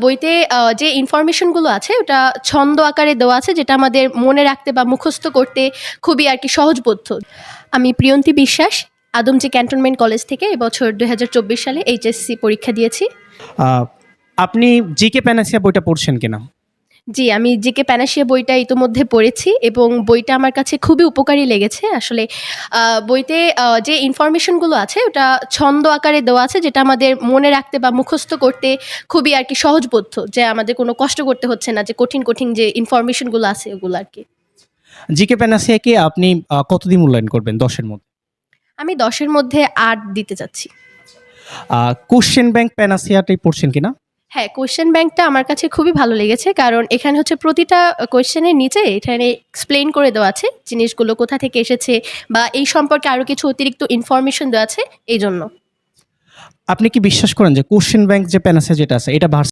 বইতে যে ইনফরমেশনগুলো আছে ওটা ছন্দ আকারে দেওয়া আছে, যেটা আমাদের মনে রাখতে বা মুখস্থ করতে খুবই আর কি সহজবোধ্য। আমি প্রিয়ন্তী বিশ্বাস, আদমজী ক্যান্টনমেন্ট কলেজ থেকে এবছর 2024 সালে এইচএসসি পরীক্ষা দিয়েছি। আহ, আপনি জিকে প্যানাসিয়া বইটা পড়ছেন কিনা? জি, আমি জিকে প্যানাসিয়া বইটা ইতোমধ্যে পড়েছি এবং বইটা আমার কাছে খুবই উপকারী লেগেছে। আসলে বইতে যে ইনফরমেশনগুলো আছে ওটা ছন্দ আকারে দেওয়া আছে, যেটা আমাদের মনে রাখতে বা মুখস্থ করতে খুবই আর কি সহজবোধ্য, যে আমাদের কোনো কষ্ট করতে হচ্ছে না, যে কঠিন কঠিন যে ইনফরমেশনগুলো আছে ওগুলো আর কি। জিকে প্যানাসিয়াকে আপনি কতদিন মূল্যায়ন করবেন 10-এর মধ্যে? আমি 10-এর মধ্যে 8 দিতে চাচ্ছি। কোশ্চেন ব্যাংক প্যানাসিয়াটাই পড়ছেন কিনা? হ্যাঁ, কোয়েশ্চেন ব্যাংকটা আমার কাছে খুবই ভালো লেগেছে, কারণ এখানে হচ্ছে প্রতিটা কোয়েশ্চেনের নিচে এখানে এক্সপ্লেইন করে দেওয়া আছে জিনিসগুলো কোথা থেকে এসেছে, বা এই সম্পর্কে আরও কিছু অতিরিক্ত ইনফরমেশন দেওয়া আছে এই জন্য। আপনি কি বিশ্বাস করেন যে কোশ্চেন ব্যাংক যে প্যানাসিয়া যেটা আছে এটা